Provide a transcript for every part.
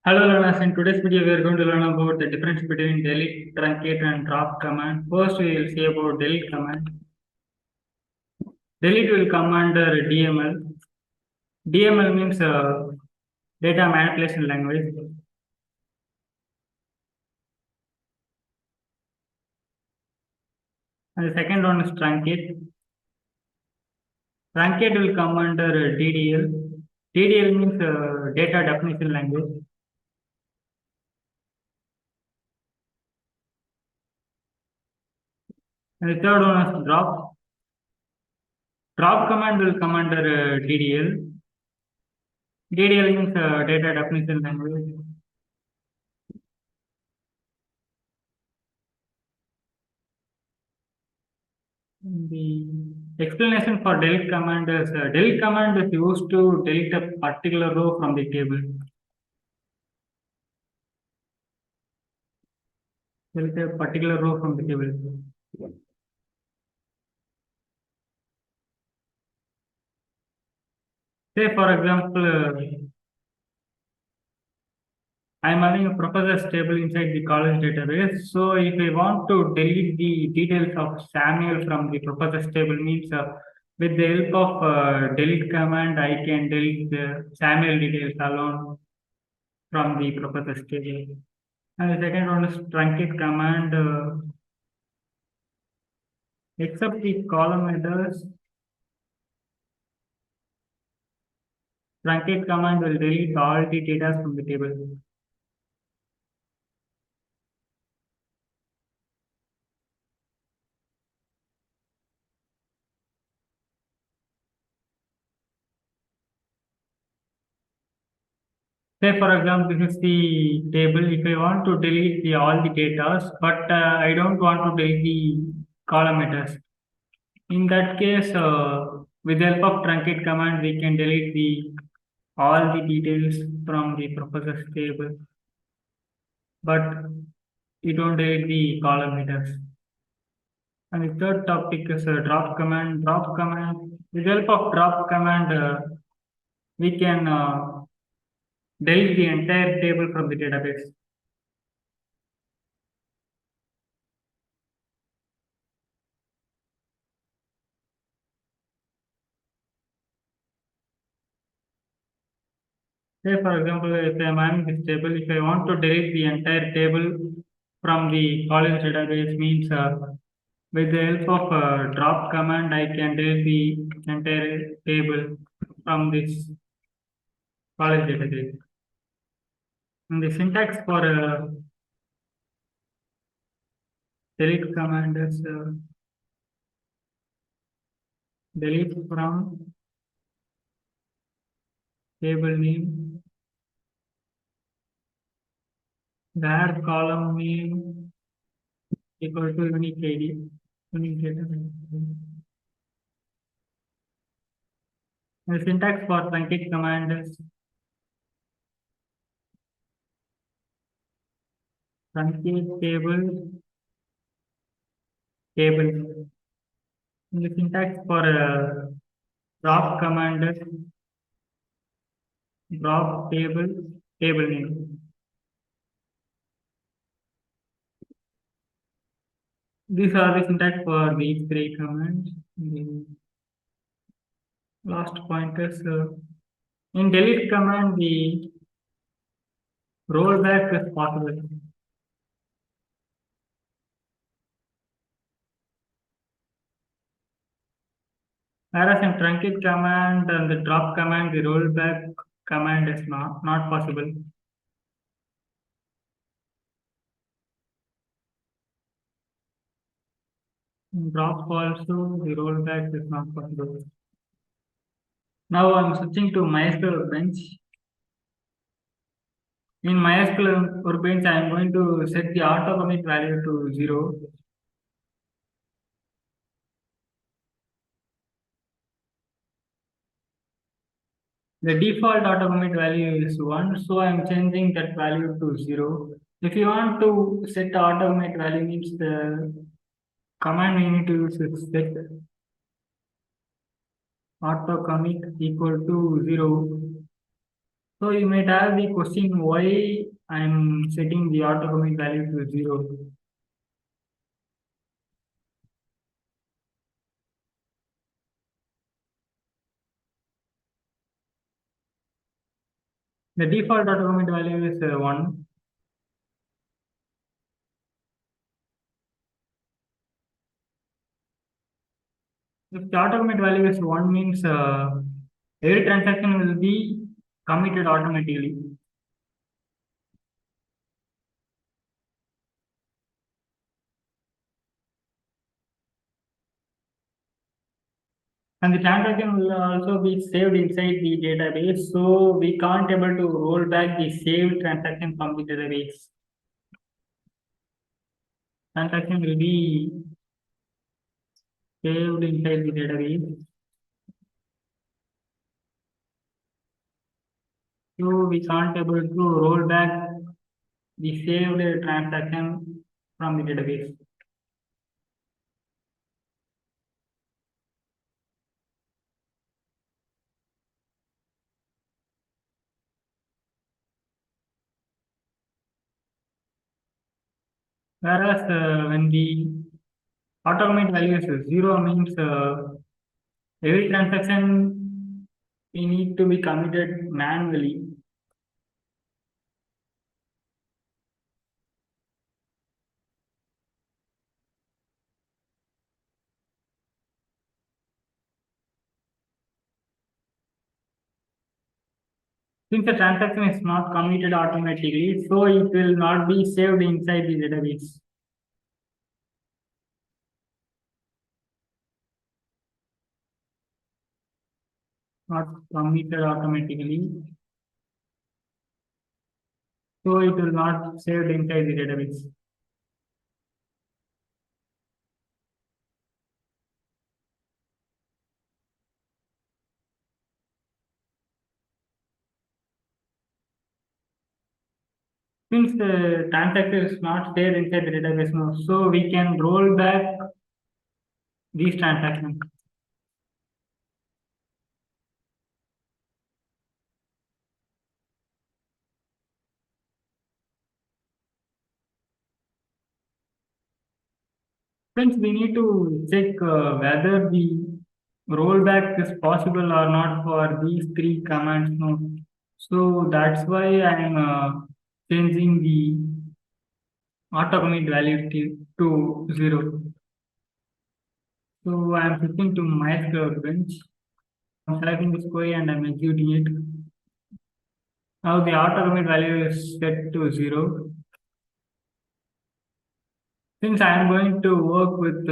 Hello learners, in today's video we are going to learn about the difference between delete, truncate and drop command. First we will see about delete command. Delete will come under DML. DML means data manipulation language. And the second one is truncate. Truncate will come under DDL. DDL means data definition language. And the third one is drop. Drop command will come under DDL. DDL means data definition language. The explanation for delete command is delete command is used to delete a particular row from the table. Delete a particular row from the table. Say for example, I am having a professor's table inside the college database. So if I want to delete the details of Samuel from the professor's table means with the help of delete command, I can delete the Samuel details alone from the professor's table. And the second one is truncate command. Except the column headers, truncate command will delete all the data from the table. Say for example, this is the table. If I want to delete all the data, but I don't want to delete the column headers. In that case, with the help of truncate command, we can delete all the details from the professor's table, but we don't delete the column headers. And the third topic is drop command. Drop command. With the help of drop command, we can delete the entire table from the database. Say for example, if I am having this table, if I want to delete the entire table from the college database means with the help of drop command, I can delete the entire table from this college database. And the syntax for delete command is delete from table name, where column name equal to unique ID, unique data. The syntax for truncate command is truncate table. The syntax for drop command is drop table name. These are the syntax for these three commands. The last point is in delete command the rollback is possible. Whereas in truncate command and the drop command, the rollback command is not possible. In drop also, the rollback is not possible. Now I'm switching to MySQL workbench. In MySQL workbench, I'm going to set the auto commit value to 0. The default auto commit value is 1, so I'm changing that value to 0. If you want to set the auto commit value means the command we need to use is set auto commit equal to 0 So you might have the question why I'm setting the auto commit value to 0. The default auto commit value is 1. If the auto commit value is 1 means every transaction will be committed automatically. And the transaction will also be saved inside the database, so we can't able to roll back the saved transaction from the database. Transaction will be saved inside the database, so we can't able to roll back the saved transaction from the database. Whereas when the auto commit value is 0 means every transaction we need to be committed manually. Since the transaction is not committed automatically, so it will not be saved inside the database. Not committed automatically, so it will not saved inside the database. Since the transaction is not saved inside the database now, so we can roll back these transactions. Since we need to check whether the rollback is possible or not for these three commands now. So that's why I'm changing the auto commit value to 0. So I'm switching to MySQL bench. I'm selecting this query and I'm executing it. Now the auto commit value is set to 0. Since I'm going to work with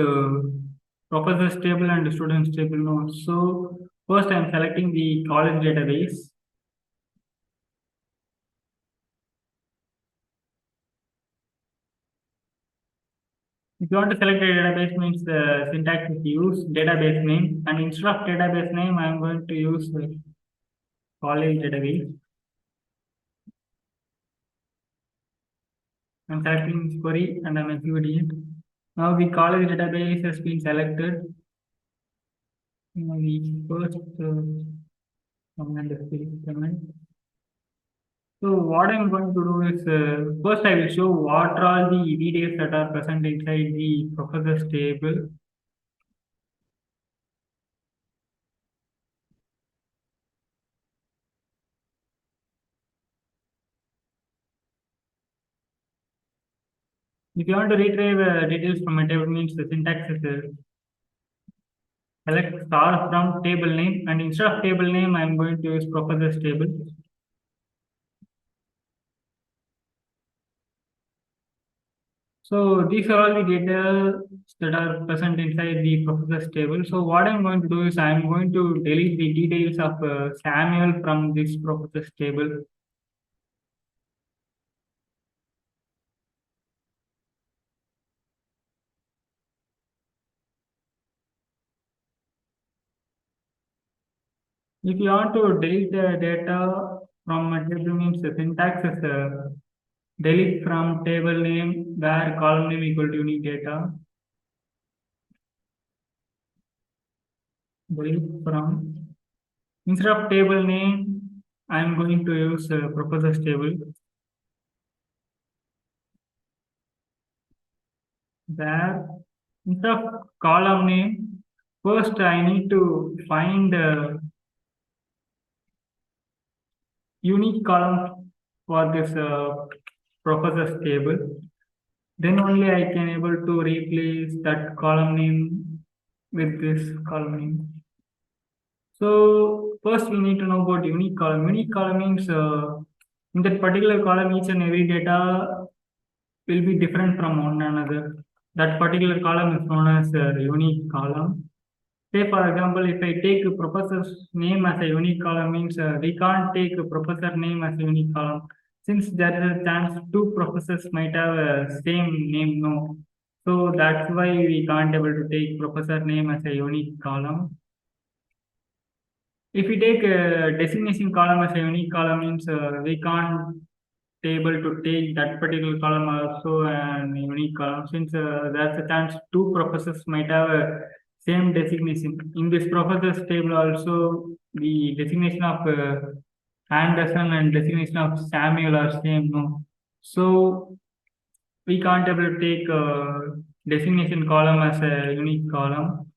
professors table and students table now, so first I'm selecting the college database. If you want to select a database means the syntax is use database name, and instead of database name, I'm going to use college database. I'm selecting this query and I'm executing it. Now the college database has been selected. Now the first command is the command. So what I'm going to do is first I will show what are all the details that are present inside the professor's table. If you want to retrieve details from a table means the syntax is select star from table name, and instead of table name I'm going to use professor's table. So these are all the data that are present inside the professor's table. So what I'm going to do is I'm going to delete the details of Samuel from this professor's table. If you want to delete the data from a table means the syntax is delete from table name where column name equal to unique data. Delete from instead of table name I'm going to use professors table where instead of column name, first I need to find a unique column for this professors table. Then only I can able to replace that column name with this column name. So first we need to know about unique column. Unique column means in that particular column each and every data will be different from one another. That particular column is known as a unique column. Say for example, if I take a professor's name as a unique column means we can't take a professor name as a unique column since there is a chance two professors might have a same name, no. So that's why we can't able to take professor name as a unique column. If we take a designation column as a unique column means we can't able to take that particular column also an unique column since there's a chance two professors might have a same designation. In this professors table also the designation of Anderson and designation of Samuel are same, no. So we can't able to take designation column as a unique column.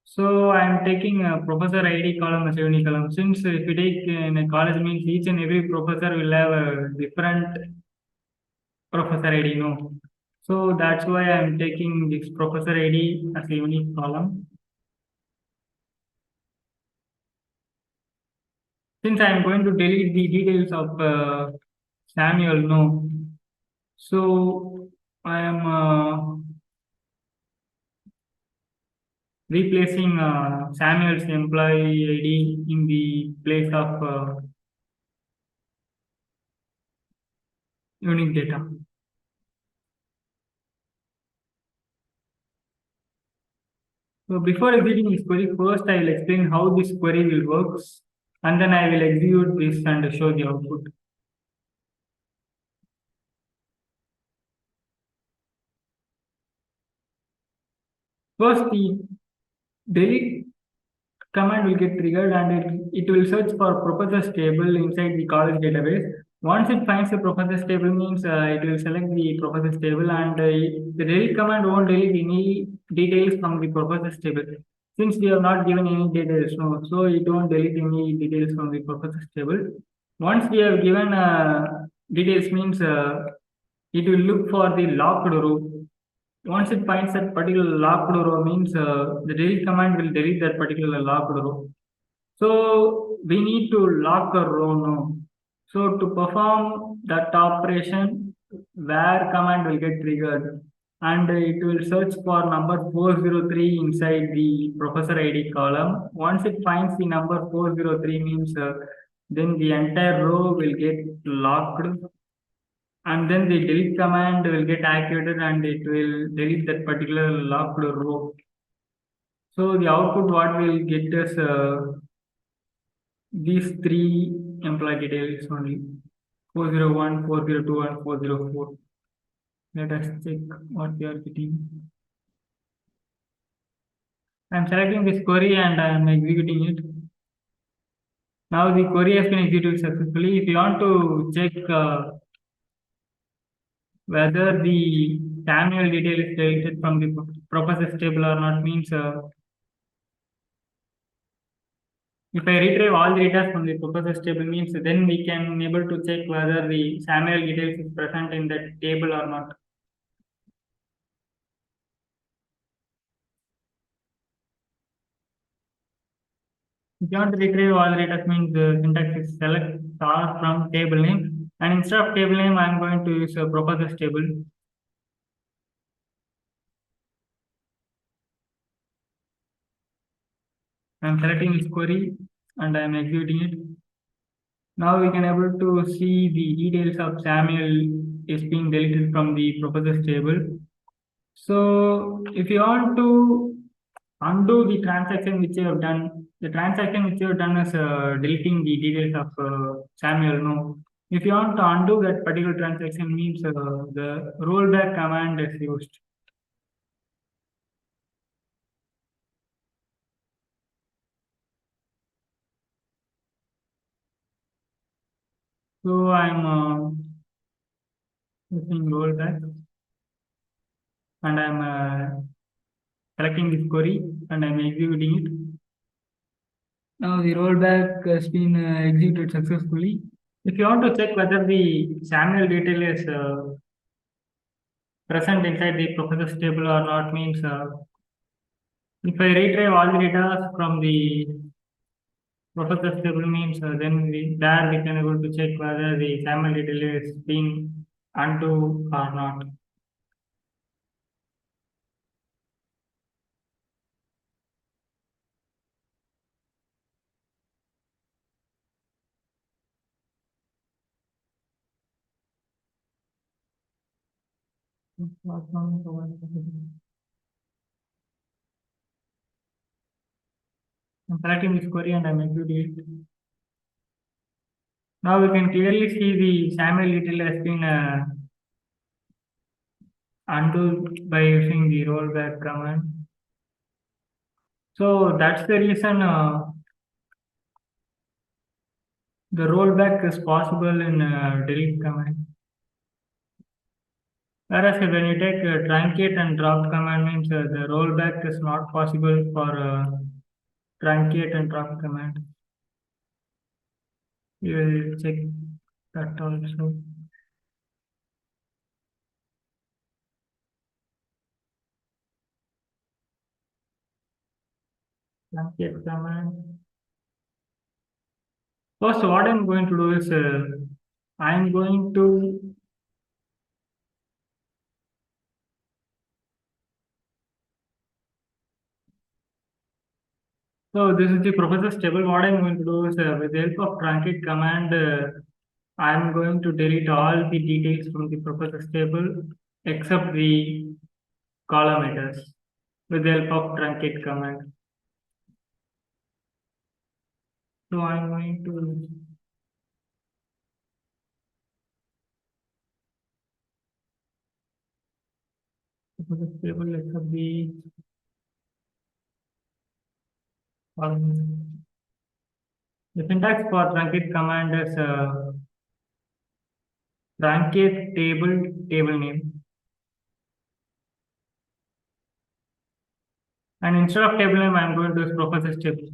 So I'm taking a professor ID column as a unique column. Since if we take in a college means each and every professor will have a different professor ID, no. So that's why I'm taking this professor ID as a unique column. Since I'm going to delete the details of Samuel, no. So I am replacing Samuel's employee ID in the place of unique data. So before executing this query, first I will explain how this query will works, and then I will execute this and show the output. First, the delete command will get triggered and it will search for professors table inside the college database. Once it finds the professors table means it will select the professors table and the delete command won't delete any details from the professors table. Since we have not given any details, no, so it won't delete any details from the professors table. Once we have given details means it will look for the locked row. Once it finds that particular locked row means the delete command will delete that particular locked row. So we need to lock a row now. So to perform that operation, where command will get triggered and it will search for number 403 inside the professor ID column. Once it finds the number 403 means then the entire row will get locked and then the delete command will get activated and it will delete that particular locked row. So the output what will get is these three employee details only 401, 402, and 404. Let us check what we are getting. I'm selecting this query and I'm executing it. Now the query has been executed successfully. If you want to check whether the Samuel detail is deleted from the professor's table or not means if I retrieve all the data from the professor's table means then we can able to check whether the Samuel details is present in that table or not. If you want to retrieve all the data means the syntax is select star from table name and instead of table name I'm going to use a professor's table. I'm selecting this query and I'm executing it. Now we can able to see the details of Samuel is being deleted from the professor's table. So if you want to undo the transaction which you have done, the transaction which you have done is deleting the details of Samuel. No, if you want to undo that particular transaction means the rollback command is used. So I'm using rollback and I'm selecting this query and I'm executing it. Now the rollback has been executed successfully. If you want to check whether the Samuel detail is present inside the professor's table or not, means if I retrieve all the data from the professor's table, means then there we can able to check whether the Samuel detail is being undo or not. I'm selecting this query and I'm executing it. Now we can clearly see the Samuel detail has been undo by using the rollback command. So that's the reason the rollback is possible in delete command. Whereas when you take truncate and drop command, means the rollback is not possible for truncate and drop command. You will check that also. Truncate command. First, what I'm going to do is I'm going to so this is the professor's table. What I'm going to do is with the help of truncate command, I'm going to delete all the details from the professor's table except the column headers with the help of truncate command. So I'm going to professor's table except the column. The syntax for truncate command is truncate table name. And instead of table name, I'm going to use professor's table.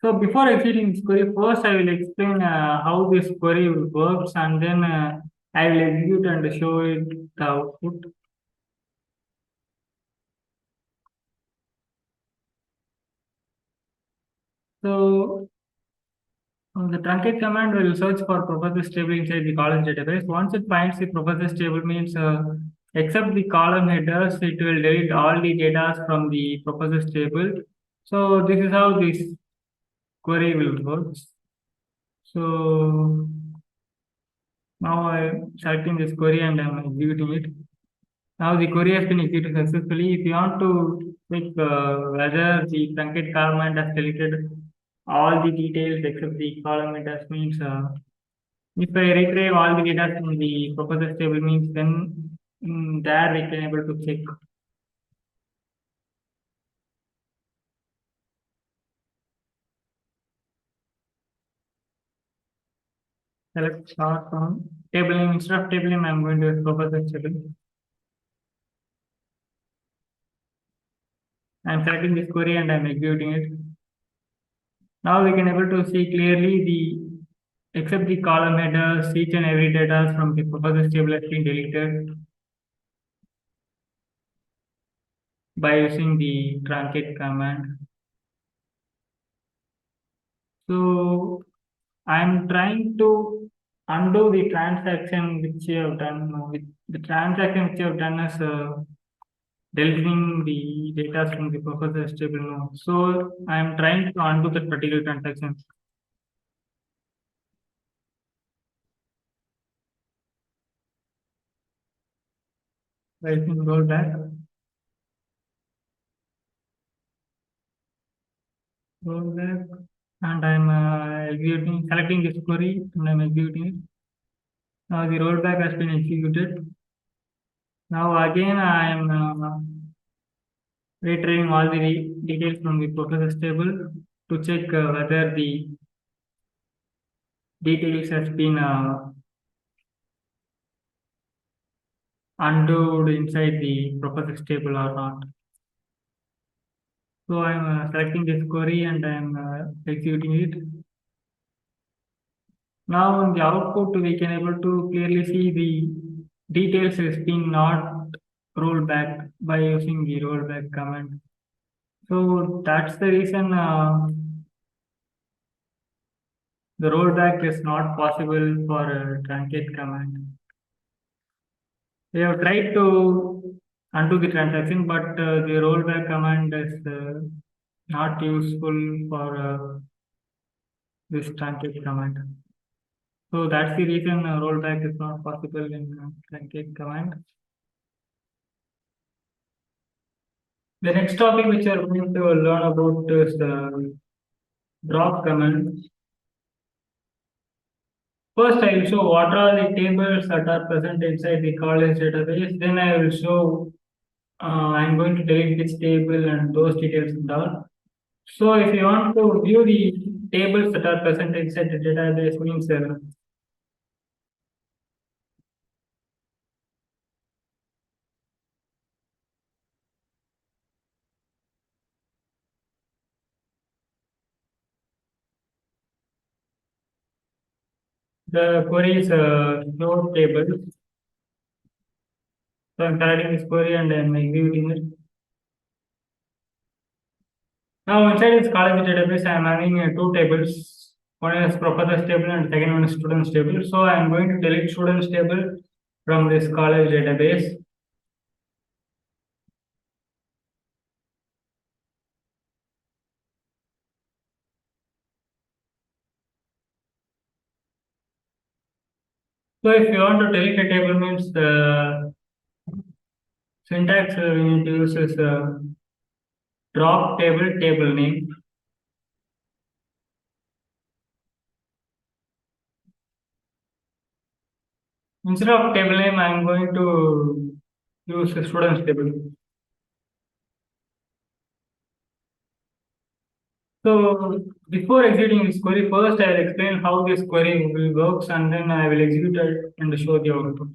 So before executing this query, first I will explain how this query works and then I will execute and show it the output. So the truncate command will search for professor's table inside the college database. Once it finds the professor's table, means except the column headers, it will delete all the data from the professor's table. So this is how this query will work. So now I'm selecting this query and I'm executing it. Now the query has been executed successfully. If you want to check whether the truncate command has deleted all the details except the column headers, means if I retrieve all the data from the professor's table, means then there we can able to check. Select start from table name. Instead of table name, I'm going to use professor's table. I'm selecting this query and I'm executing it. Now we can able to see clearly the except the column headers, each and every data from the professor's table has been deleted by using the truncate command. So I'm trying to undo the transaction which you have done. With the transaction which you have done is deleting the data from the professor's table now. So I'm trying to undo that particular transaction. I can roll back, roll back, and I'm executing, selecting this query, and I'm executing it. Now the rollback has been executed. Now again I am retrieving all the details from the professor's table. to check whether the details has been undone inside the properties table or not. So I'm selecting this query and I'm executing it. Now in the output, we can able to clearly see the details is being not rolled back by using the rollback command. So that's the reason the rollback is not possible for a truncate command. We have tried to undo the transaction, but the rollback command is not useful for this truncate command. So that's the reason rollback is not possible in truncate command. The next topic which we are going to learn about is the drop command. First, I will show what are the tables that are present inside the college database. Then I will show I'm going to delete this table and those details and all. So if you want to view the tables that are present inside the database means the query is show table. So I'm selecting this query and I'm executing it. Now inside this college database, I am having two tables. One is professors table and second one is students table. So I am going to delete students table from this college database. So if you want to delete a table means the syntax we need to use is drop table name. Instead of table name, I am going to use a students table. So before executing this query, first I will explain how this query will works and then I will execute it and show the output.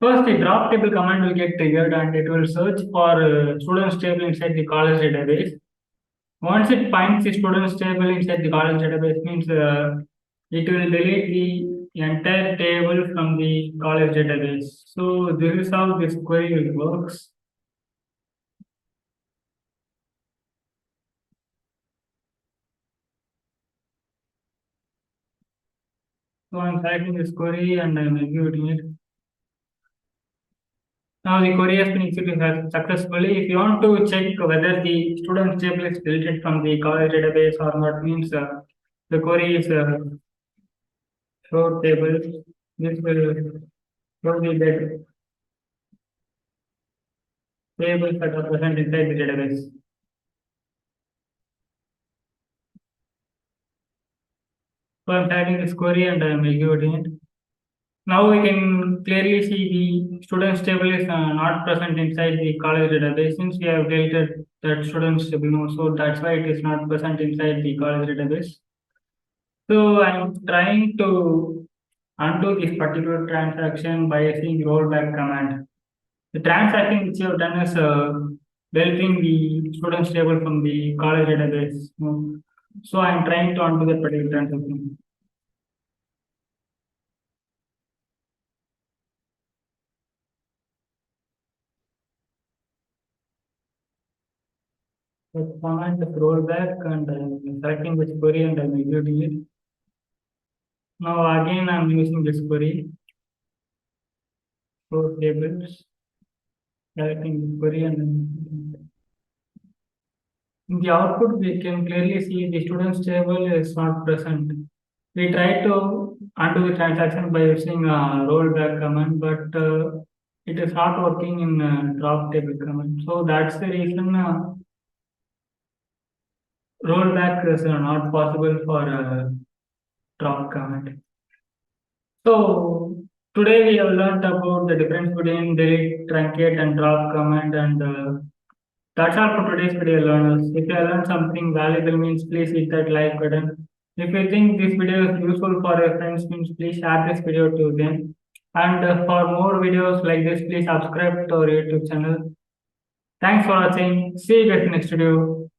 First, the drop table command will get triggered and it will search for students table inside the college database. Once it finds the students table inside the college database means it will delete the entire table from the college database. So this is how this query works. So I'm selecting this query and I'm executing it. Now the query has been executed successfully. If you want to check whether the students table is deleted from the college database or not means the query is show table. This will show the tables that are present inside the database. So I'm typing this query and I'm executing it. Now we can clearly see the students table is not present inside the college database since we have deleted that students table. No, so that's why it is not present inside the college database. So I'm trying to undo this particular transaction by using rollback command. The transaction which you have done is deleting the students table from the college database. No. So I'm trying to undo that particular transaction. So command rollback and I'm selecting this query and I'm executing it. Now again I'm using this query for tables, selecting this query and in the output we can clearly see the students table is not present. We try to undo the transaction by using rollback command, but it is not working in drop table command. So that's the reason rollback is not possible for drop command. So Today we have learned about the difference between delete, truncate, and drop command, and that's all for today's video, learners. If you have learned something valuable, means please hit that like button. If you think this video is useful for your friends, means please share this video to them. And for more videos like this, please subscribe to our YouTube channel. Thanks for watching. See you guys in next video.